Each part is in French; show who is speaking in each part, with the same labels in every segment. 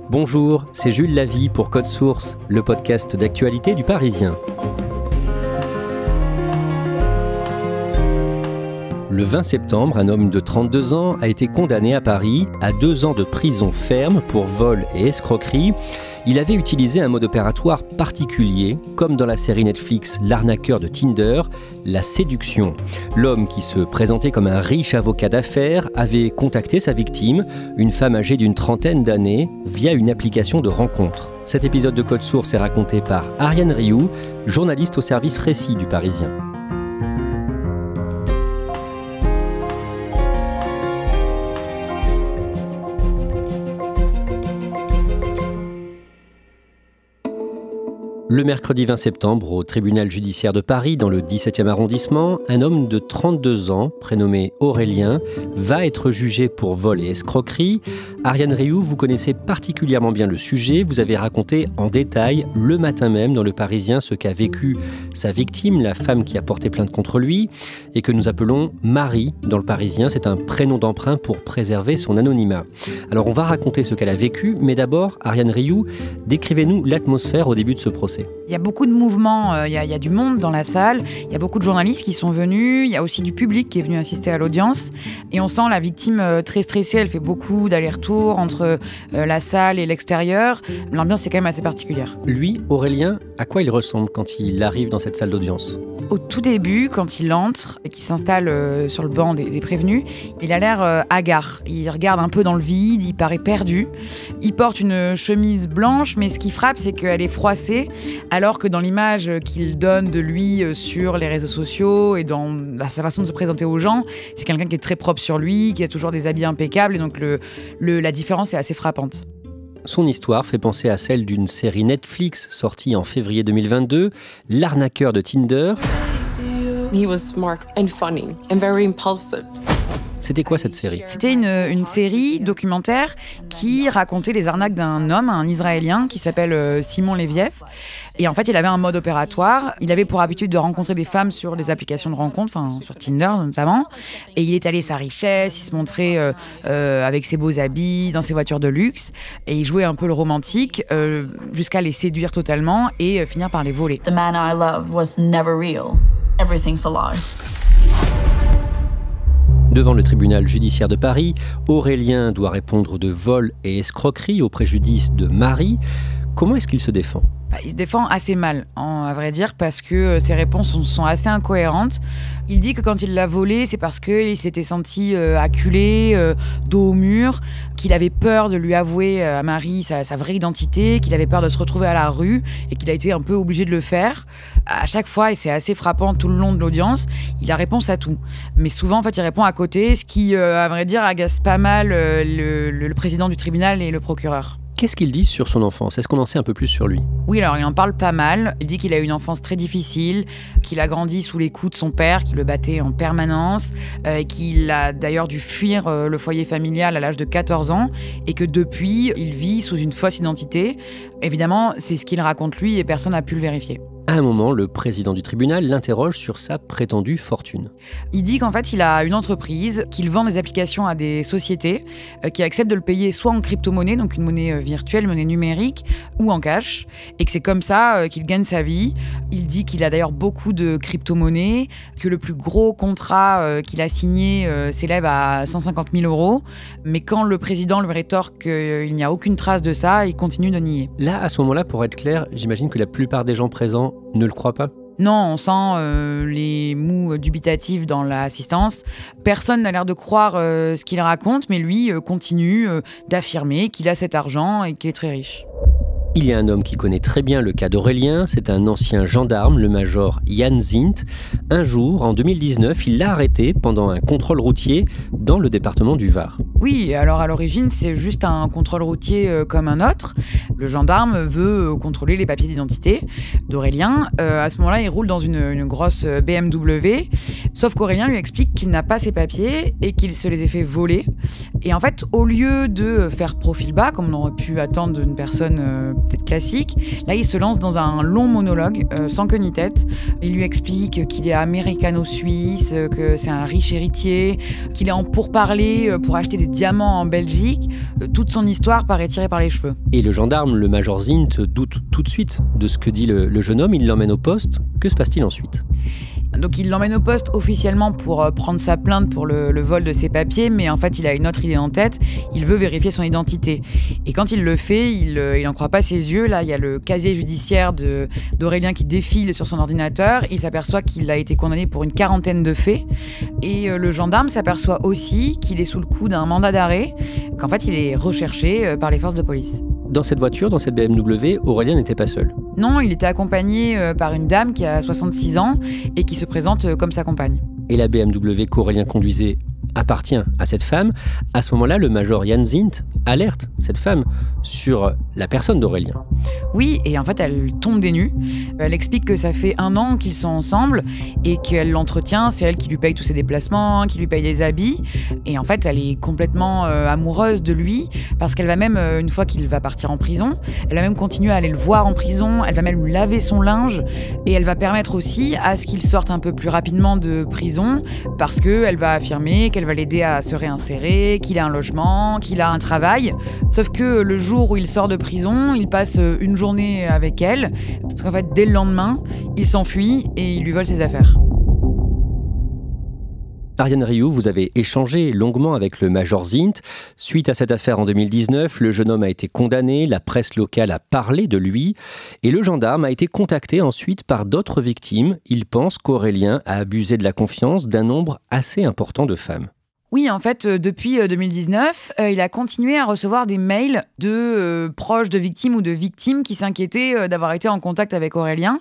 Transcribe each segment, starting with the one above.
Speaker 1: Bonjour, c'est Jules Lavie pour Code Source, le podcast d'actualité du Parisien. Le 20 septembre, un homme de 32 ans a été condamné à Paris à 2 ans de prison ferme pour vol et escroquerie. Il avait utilisé un mode opératoire particulier, comme dans la série Netflix L'arnaqueur de Tinder, la séduction. L'homme qui se présentait comme un riche avocat d'affaires avait contacté sa victime, une femme âgée d'une trentaine d'années, via une application de rencontre. Cet épisode de Code Source est raconté par Ariane Rioux, journaliste au service Récit du Parisien. Le mercredi 20 septembre, au tribunal judiciaire de Paris, dans le 17e arrondissement, un homme de 32 ans, prénommé Aurélien, va être jugé pour vol et escroquerie. Ariane Rioux, vous connaissez particulièrement bien le sujet. Vous avez raconté en détail, le matin même, dans Le Parisien, ce qu'a vécu sa victime, la femme qui a porté plainte contre lui, et que nous appelons Marie dans Le Parisien. C'est un prénom d'emprunt pour préserver son anonymat. Alors, on va raconter ce qu'elle a vécu, mais d'abord, Ariane Rioux, décrivez-nous l'atmosphère au début de ce procès.
Speaker 2: Il y a beaucoup de mouvements, il y a du monde dans la salle, il y a beaucoup de journalistes qui sont venus, il y a aussi du public qui est venu assister à l'audience. Et on sent la victime très stressée, elle fait beaucoup d'allers-retours entre la salle et l'extérieur. L'ambiance est quand même assez particulière.
Speaker 1: Lui, Aurélien, à quoi il ressemble quand il arrive dans cette salle d'audience ?
Speaker 2: Au tout début, quand il entre et qu'il s'installe sur le banc des prévenus, il a l'air hagard. Il regarde un peu dans le vide, il paraît perdu. Il porte une chemise blanche, mais ce qui frappe, c'est qu'elle est froissée, alors que dans l'image qu'il donne de lui sur les réseaux sociaux et dans sa façon de se présenter aux gens, c'est quelqu'un qui est très propre sur lui, qui a toujours des habits impeccables, et donc la différence est assez frappante.
Speaker 1: Son histoire fait penser à celle d'une série Netflix sortie en février 2022, L'arnaqueur de Tinder.
Speaker 3: He was smart and funny and very impulsive.
Speaker 1: C'était quoi cette série ?
Speaker 2: C'était une série documentaire qui racontait les arnaques d'un homme, un Israélien, qui s'appelle Simon Leviev. Et en fait, il avait un mode opératoire. Il avait pour habitude de rencontrer des femmes sur des applications de rencontre, enfin sur Tinder notamment. Et il étalait sa richesse, il se montrait avec ses beaux habits, dans ses voitures de luxe. Et il jouait un peu le romantique jusqu'à les séduire totalement et finir par les voler.
Speaker 4: The man I loved was never real. Everything's a lie.
Speaker 1: Devant le tribunal judiciaire de Paris, Aurélien doit répondre de vol et escroquerie au préjudice de Marie. Comment est-ce qu'il se défend ?
Speaker 2: Il se défend assez mal, à vrai dire, parce que ses réponses sont assez incohérentes. Il dit que quand il l'a volée, c'est parce qu'il s'était senti acculé, dos au mur, qu'il avait peur de lui avouer à Marie sa vraie identité, qu'il avait peur de se retrouver à la rue et qu'il a été un peu obligé de le faire. À chaque fois, et c'est assez frappant tout le long de l'audience, il a réponse à tout. Mais souvent, en fait, il répond à côté, ce qui, à vrai dire, agace pas mal le président du tribunal et le procureur.
Speaker 1: Qu'est-ce qu'ils disent sur son enfance ? Est-ce qu'on en sait un peu plus sur lui ?
Speaker 2: Oui, alors il en parle pas mal. Il dit qu'il a eu une enfance très difficile, qu'il a grandi sous les coups de son père, qui le battait en permanence, et qu'il a d'ailleurs dû fuir le foyer familial à l'âge de 14 ans, et que depuis, il vit sous une fausse identité. Évidemment, c'est ce qu'il raconte lui, et personne n'a pu le vérifier.
Speaker 1: À un moment, le président du tribunal l'interroge sur sa prétendue fortune.
Speaker 2: Il dit qu'en fait, il a une entreprise, qu'il vend des applications à des sociétés qui acceptent de le payer soit en crypto-monnaie, donc une monnaie virtuelle, une monnaie numérique, ou en cash, et que c'est comme ça qu'il gagne sa vie. Il dit qu'il a d'ailleurs beaucoup de crypto-monnaies, que le plus gros contrat qu'il a signé s'élève à 150 000 €, mais quand le président lui rétorque qu'il n'y a aucune trace de ça, il continue de nier.
Speaker 1: Là, à ce moment-là, pour être clair, j'imagine que la plupart des gens présents ne le croient pas ?
Speaker 2: Non, on sent les mous dubitatifs dans l'assistance. Personne n'a l'air de croire ce qu'il raconte, mais lui continue d'affirmer qu'il a cet argent et qu'il est très riche.
Speaker 1: Il y a un homme qui connaît très bien le cas d'Aurélien, c'est un ancien gendarme, le major Jan Zint. Un jour, en 2019, il l'a arrêté pendant un contrôle routier dans le département du Var.
Speaker 2: Oui, alors à l'origine, c'est juste un contrôle routier comme un autre. Le gendarme veut contrôler les papiers d'identité d'Aurélien. À ce moment-là, il roule dans une grosse BMW. Sauf qu'Aurélien lui explique qu'il n'a pas ses papiers et qu'il se les a fait voler. Et en fait, au lieu de faire profil bas, comme on aurait pu attendre d'une personne peut-être classique, là, il se lance dans un long monologue, sans queue ni tête. Il lui explique qu'il est américano-suisse, que c'est un riche héritier, qu'il est en pourparlers pour acheter des diamants en Belgique. Toute son histoire paraît tirée par les cheveux.
Speaker 1: Et le gendarme, le major Zint, doute tout de suite de ce que dit le jeune homme. Il l'emmène au poste. Que se passe-t-il ensuite ?
Speaker 2: Donc il l'emmène au poste officiellement pour prendre sa plainte pour le vol de ses papiers, mais en fait il a une autre idée en tête, il veut vérifier son identité. Et quand il le fait, il n'en croit pas ses yeux. Là, il y a le casier judiciaire d'Aurélien qui défile sur son ordinateur. Il s'aperçoit qu'il a été condamné pour une 40aine de faits. Et le gendarme s'aperçoit aussi qu'il est sous le coup d'un mandat d'arrêt, qu'en fait il est recherché par les forces de police.
Speaker 1: Dans cette voiture, dans cette BMW, Aurélien n'était pas seul.
Speaker 2: Non, il était accompagné par une dame qui a 66 ans et qui se présente comme sa compagne.
Speaker 1: Et la BMW qu'Aurélien conduisait appartient à cette femme. À ce moment-là, le major Jan Zint alerte cette femme sur la personne d'Aurélien.
Speaker 2: Oui, et en fait, elle tombe des nues. Elle explique que ça fait 1 an qu'ils sont ensemble et qu'elle l'entretient. C'est elle qui lui paye tous ses déplacements, qui lui paye des habits. Et en fait, elle est complètement amoureuse de lui parce qu'elle va même, une fois qu'il va partir en prison, elle va même continuer à aller le voir en prison. Elle va même lui laver son linge et elle va permettre aussi à ce qu'il sorte un peu plus rapidement de prison parce qu'elle va affirmer qu'elle va l'aider à se réinsérer, qu'il a un logement, qu'il a un travail. Sauf que le jour où il sort de prison, il passe une journée avec elle, parce qu'en fait, dès le lendemain, il s'enfuit et il lui vole ses affaires.
Speaker 1: Ariane Rioux, vous avez échangé longuement avec le major Zint. Suite à cette affaire en 2019, le jeune homme a été condamné, la presse locale a parlé de lui et le gendarme a été contacté ensuite par d'autres victimes. Il pense qu'Aurélien a abusé de la confiance d'un nombre assez important de femmes.
Speaker 2: Oui, en fait, depuis 2019, il a continué à recevoir des mails de proches de victimes ou de victimes qui s'inquiétaient d'avoir été en contact avec Aurélien.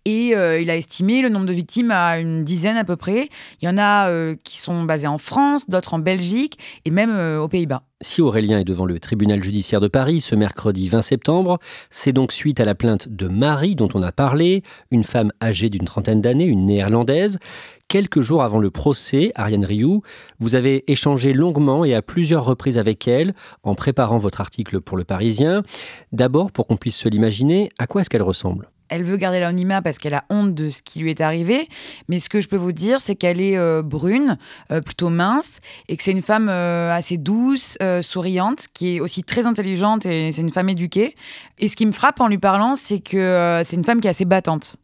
Speaker 2: Et il a estimé le nombre de victimes à une dizaine à peu près. Il y en a qui sont basées en France, d'autres en Belgique et même aux Pays-Bas.
Speaker 1: Si Aurélien est devant le tribunal judiciaire de Paris ce mercredi 20 septembre, c'est donc suite à la plainte de Marie dont on a parlé, une femme âgée d'une 30aine d'années, une néerlandaise. Quelques jours avant le procès, Ariane Rioux, vous avez échangé longuement et à plusieurs reprises avec elle en préparant votre article pour Le Parisien. D'abord, pour qu'on puisse se l'imaginer, à quoi est-ce qu'elle ressemble ?
Speaker 2: Elle veut garder l'anonymat parce qu'elle a honte de ce qui lui est arrivé. Mais ce que je peux vous dire, c'est qu'elle est brune, plutôt mince, et que c'est une femme assez douce, souriante, qui est aussi très intelligente et c'est une femme éduquée. Et ce qui me frappe en lui parlant, c'est que c'est une femme qui est assez battante.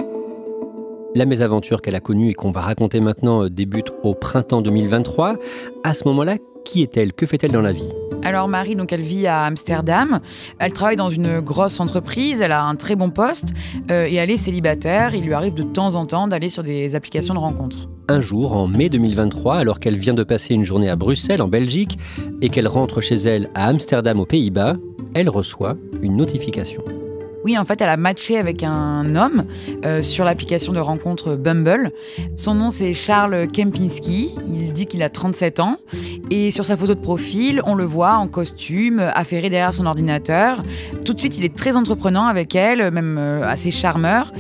Speaker 1: La mésaventure qu'elle a connue et qu'on va raconter maintenant débute au printemps 2023. À ce moment-là, qui est-elle ? Que fait-elle dans la vie ?
Speaker 2: Alors Marie, donc elle vit à Amsterdam. Elle travaille dans une grosse entreprise. Elle a un très bon poste et elle est célibataire. Il lui arrive de temps en temps d'aller sur des applications de rencontres.
Speaker 1: Un jour, en mai 2023, alors qu'elle vient de passer une journée à Bruxelles, en Belgique, et qu'elle rentre chez elle à Amsterdam, aux Pays-Bas, elle reçoit une notification.
Speaker 2: Oui, en fait, elle a matché avec un homme sur l'application de rencontre Bumble. Son nom, c'est Charles Kempinski. Il dit qu'il a 37 ans. Et sur sa photo de profil, on le voit en costume, affairé derrière son ordinateur. Tout de suite, il est très entreprenant avec elle, même assez charmeur.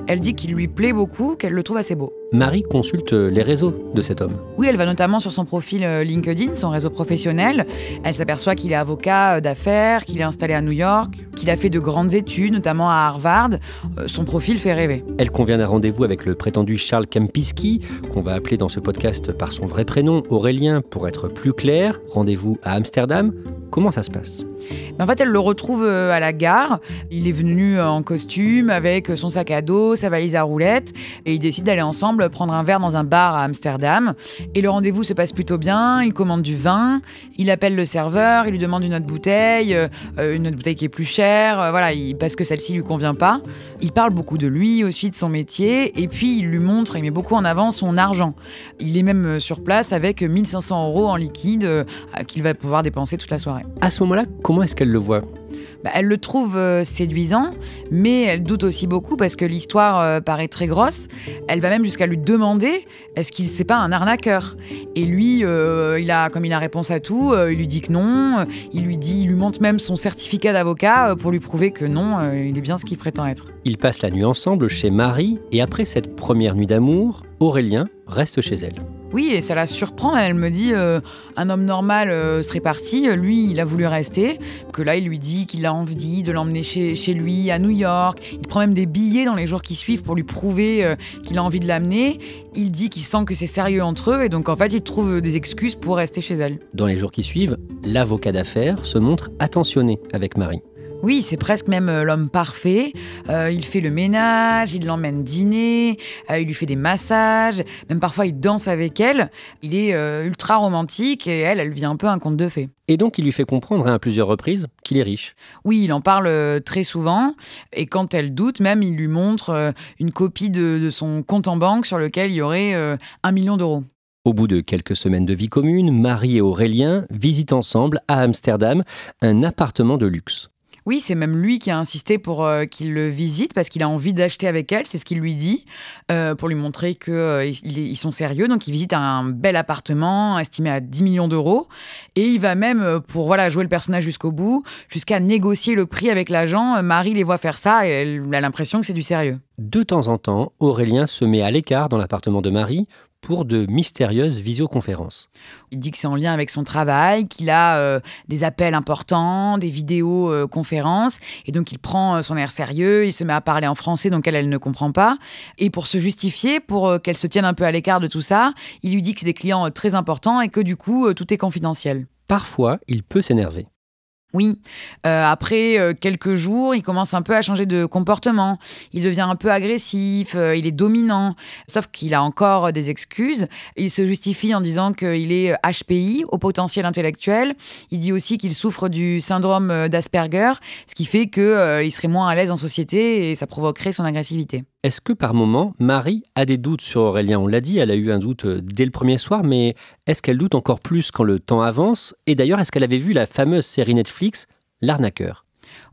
Speaker 2: Elle dit qu'il lui plaît beaucoup, qu'elle le trouve assez beau.
Speaker 1: Marie consulte les réseaux de cet homme.
Speaker 2: Oui, elle va notamment sur son profil LinkedIn, son réseau professionnel. Elle s'aperçoit qu'il est avocat d'affaires, qu'il est installé à New York, qu'il a fait de grandes études, notamment à Harvard. Son profil fait rêver. Elle
Speaker 1: convient d'un rendez-vous avec le prétendu Charles Kempinski, qu'on va appeler dans ce podcast par son vrai prénom, Aurélien, pour être plus clair. Rendez-vous à Amsterdam. Comment ça se passe ?
Speaker 2: En fait, elle le retrouve à la gare. Il est venu en costume, avec son sac à dos, sa valise à roulettes, et ils décident d'aller ensemble prendre un verre dans un bar à Amsterdam. Et le rendez-vous se passe plutôt bien. Il commande du vin, il appelle le serveur, il lui demande une autre bouteille qui est plus chère, parce que celle-ci lui convient pas. Il parle beaucoup de lui, aussi de son métier, et puis il lui montre, il met beaucoup en avant son argent. Il est même sur place avec 1 500 € en liquide qu'il va pouvoir dépenser toute la soirée.
Speaker 1: À ce moment-là, comment est-ce qu'elle le voit ?
Speaker 2: Elle le trouve séduisant, mais elle doute aussi beaucoup parce que l'histoire paraît très grosse. Elle va même jusqu'à lui demander est-ce qu'il c'est pas un arnaqueur ? Et lui, il a réponse à tout, il lui dit que non, il lui montre même son certificat d'avocat pour lui prouver que non, il est bien ce qu'il prétend être.
Speaker 1: Ils passent la nuit ensemble chez Marie et après cette première nuit d'amour, Aurélien reste chez elle.
Speaker 2: Oui, et ça la surprend. Elle me dit un homme normal serait parti. Lui, il a voulu rester. Que là, il lui dit qu'il a envie de l'emmener chez lui, à New York. Il prend même des billets dans les jours qui suivent pour lui prouver qu'il a envie de l'amener. Il dit qu'il sent que c'est sérieux entre eux. Et donc, en fait, il trouve des excuses pour rester chez elle.
Speaker 1: Dans les jours qui suivent, l'avocat d'affaires se montre attentionné avec Marie.
Speaker 2: Oui, c'est presque même l'homme parfait. Il fait le ménage, il l'emmène dîner, il lui fait des massages, même parfois il danse avec elle. Il est ultra romantique et elle vit un peu un conte de fées.
Speaker 1: Et donc il lui fait comprendre à plusieurs reprises qu'il est riche.
Speaker 2: Oui, il en parle très souvent et quand elle doute, même il lui montre une copie de son compte en banque sur lequel il y aurait 1 million d'euros.
Speaker 1: Au bout de quelques semaines de vie commune, Marie et Aurélien visitent ensemble à Amsterdam un appartement de luxe.
Speaker 2: Oui, c'est même lui qui a insisté pour qu'il le visite parce qu'il a envie d'acheter avec elle, c'est ce qu'il lui dit, pour lui montrer qu'ils sont sérieux. Donc il visite un bel appartement estimé à 10 millions d'euros et il va même, pour jouer le personnage jusqu'au bout, jusqu'à négocier le prix avec l'agent. Marie les voit faire ça et elle a l'impression que c'est du sérieux.
Speaker 1: De temps en temps, Aurélien se met à l'écart dans l'appartement de Marie pour de mystérieuses visioconférences.
Speaker 2: Il dit que c'est en lien avec son travail, qu'il a des appels importants, des vidéoconférences, et donc il prend son air sérieux, il se met à parler en français, donc elle ne comprend pas. Et pour se justifier, pour qu'elle se tienne un peu à l'écart de tout ça, il lui dit que c'est des clients très importants et que du coup, tout est confidentiel.
Speaker 1: Parfois, il peut s'énerver.
Speaker 2: Oui, après quelques jours, il commence un peu à changer de comportement. Il devient un peu agressif, il est dominant, sauf qu'il a encore des excuses. Il se justifie en disant qu'il est HPI, au potentiel intellectuel. Il dit aussi qu'il souffre du syndrome d'Asperger, ce qui fait qu'il serait moins à l'aise en société et ça provoquerait son agressivité.
Speaker 1: Est-ce que par moment, Marie a des doutes sur Aurélien ? On l'a dit, elle a eu un doute dès le premier soir, mais est-ce qu'elle doute encore plus quand le temps avance ? Et d'ailleurs, est-ce qu'elle avait vu la fameuse série Netflix, L'Arnaqueur ?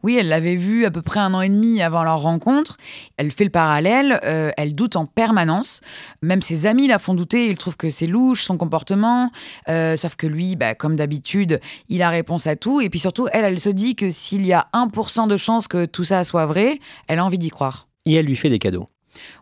Speaker 2: Oui, elle l'avait vu à peu près 1 an et demi avant leur rencontre. Elle fait le parallèle, elle doute en permanence. Même ses amis la font douter, ils trouvent que c'est louche, son comportement. Sauf que lui, comme d'habitude, il a réponse à tout. Et puis surtout, elle se dit que s'il y a 1% de chance que tout ça soit vrai, elle a envie d'y croire.
Speaker 1: Et elle lui fait des cadeaux.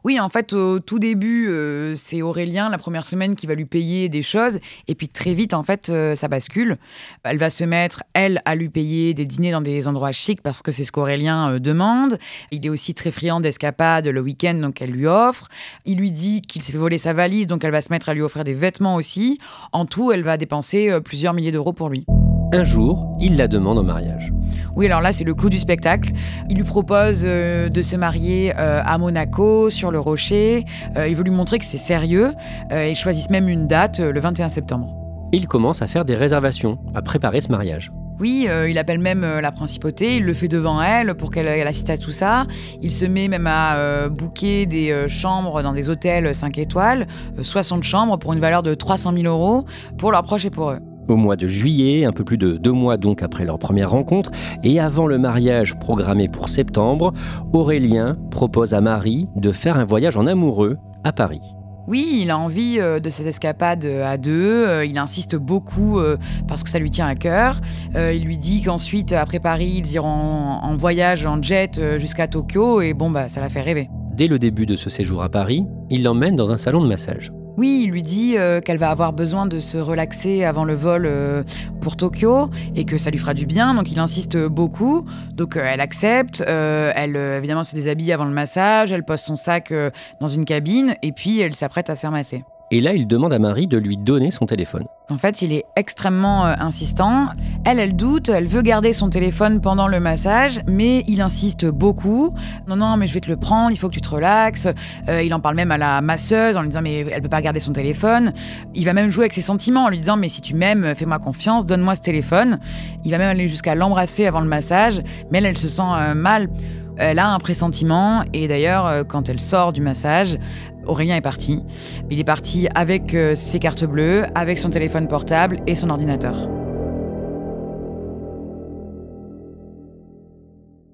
Speaker 2: Oui, en fait, au tout début, c'est Aurélien, la première semaine, qui va lui payer des choses. Et puis très vite, en fait, ça bascule. Elle va se mettre, elle, à lui payer des dîners dans des endroits chics parce que c'est ce qu'Aurélien demande. Il est aussi très friand d'escapades le week-end, donc elle lui offre. Il lui dit qu'il s'est fait voler sa valise, donc elle va se mettre à lui offrir des vêtements aussi. En tout, elle va dépenser plusieurs milliers d'euros pour lui.
Speaker 1: Un jour, il la demande au mariage.
Speaker 2: Oui, alors là, c'est le clou du spectacle. Il lui propose de se marier à Monaco, sur le Rocher. Il veut lui montrer que c'est sérieux. Ils choisissent même une date, le 21 septembre.
Speaker 1: Il commence à faire des réservations, à préparer ce mariage.
Speaker 2: Oui, il appelle même la principauté, il le fait devant elle pour qu'elle assiste à tout ça. Il se met même à booker des chambres dans des hôtels 5 étoiles, 60 chambres pour une valeur de 300 000 euros pour leurs proches et pour eux.
Speaker 1: Au mois de juillet, un peu plus de 2 mois donc après leur première rencontre, et avant le mariage programmé pour septembre, Aurélien propose à Marie de faire un voyage en amoureux à Paris.
Speaker 2: Oui, il a envie de cette escapade à deux. Il insiste beaucoup parce que ça lui tient à cœur. Il lui dit qu'ensuite, après Paris, ils iront en voyage en jet jusqu'à Tokyo. Et ça la fait rêver.
Speaker 1: Dès le début de ce séjour à Paris, il l'emmène dans un salon de massage.
Speaker 2: Oui, il lui dit qu'elle va avoir besoin de se relaxer avant le vol pour Tokyo et que ça lui fera du bien, donc il insiste beaucoup. Donc elle accepte, elle évidemment se déshabille avant le massage, elle pose son sac dans une cabine et puis elle s'apprête à se faire masser.
Speaker 1: Et là, il demande à Marie de lui donner son téléphone.
Speaker 2: En fait, il est extrêmement insistant. Elle doute, elle veut garder son téléphone pendant le massage, mais il insiste beaucoup. Non, mais je vais te le prendre, il faut que tu te relaxes. Il en parle même à la masseuse en lui disant mais elle peut pas garder son téléphone. Il va même jouer avec ses sentiments en lui disant mais si tu m'aimes, fais-moi confiance, donne-moi ce téléphone. Il va même aller jusqu'à l'embrasser avant le massage, mais elle se sent mal. Elle a un pressentiment et d'ailleurs, quand elle sort du massage, Aurélien est parti. Il est parti avec ses cartes bleues, avec son téléphone portable et son ordinateur.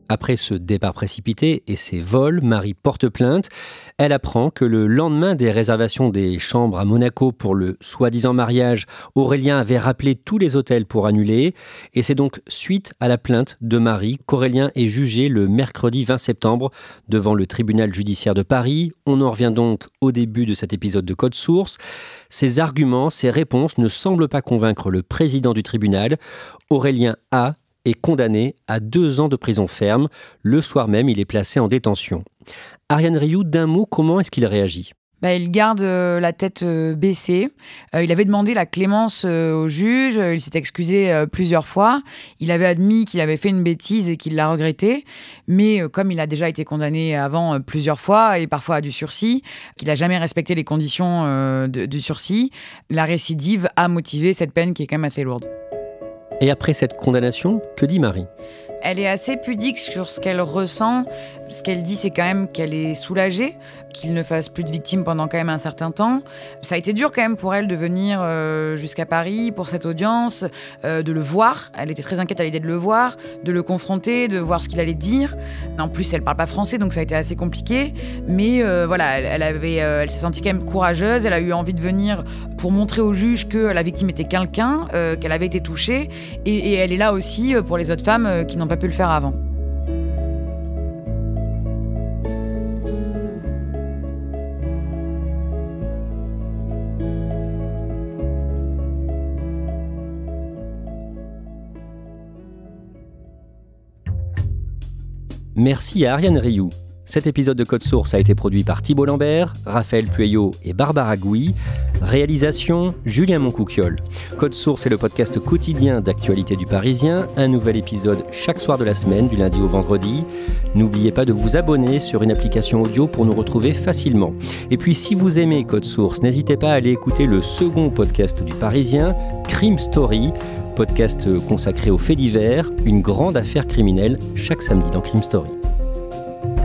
Speaker 1: Après ce départ précipité et ces vols, Marie porte plainte. Elle apprend que le lendemain des réservations des chambres à Monaco pour le soi-disant mariage, Aurélien avait rappelé tous les hôtels pour annuler. Et c'est donc suite à la plainte de Marie qu'Aurélien est jugé le mercredi 20 septembre devant le tribunal judiciaire de Paris. On en revient donc au début de cet épisode de Code Source. Ses arguments, ses réponses ne semblent pas convaincre le président du tribunal. Aurélien A. est condamné à 2 ans de prison ferme. Le soir même, il est placé en détention. Ariane Rioux, d'un mot, comment est-ce qu'il réagit ?
Speaker 2: Il garde la tête baissée. Il avait demandé la clémence au juge. Il s'est excusé plusieurs fois. Il avait admis qu'il avait fait une bêtise et qu'il l'a regretté. Mais comme il a déjà été condamné avant plusieurs fois et parfois à du sursis, qu'il n'a jamais respecté les conditions du sursis, la récidive a motivé cette peine qui est quand même assez lourde.
Speaker 1: Et après cette condamnation, que dit Marie ?
Speaker 2: Elle est assez pudique sur ce qu'elle ressent. Ce qu'elle dit, c'est quand même qu'elle est soulagée, qu'il ne fasse plus de victimes pendant quand même un certain temps. Ça a été dur quand même pour elle de venir jusqu'à Paris pour cette audience, de le voir. Elle était très inquiète à l'idée de le voir, de le confronter, de voir ce qu'il allait dire. En plus, elle parle pas français, donc ça a été assez compliqué. Mais elle s'est sentie quand même courageuse. Elle a eu envie de venir pour montrer au juge que la victime était quelqu'un, qu'elle avait été touchée. Et elle est là aussi pour les autres femmes qui n'ont pas pu le faire avant.
Speaker 1: Merci à Ariane Rioux. Cet épisode de Code Source a été produit par Thibault Lambert, Raphaël Pueyo et Barbara Gouy. Réalisation, Julien Moncouquiol. Code Source est le podcast quotidien d'actualité du Parisien. Un nouvel épisode chaque soir de la semaine, du lundi au vendredi. N'oubliez pas de vous abonner sur une application audio pour nous retrouver facilement. Et puis, si vous aimez Code Source, n'hésitez pas à aller écouter le second podcast du Parisien, Crime Story, podcast consacré aux faits divers, une grande affaire criminelle chaque samedi dans Crime Story.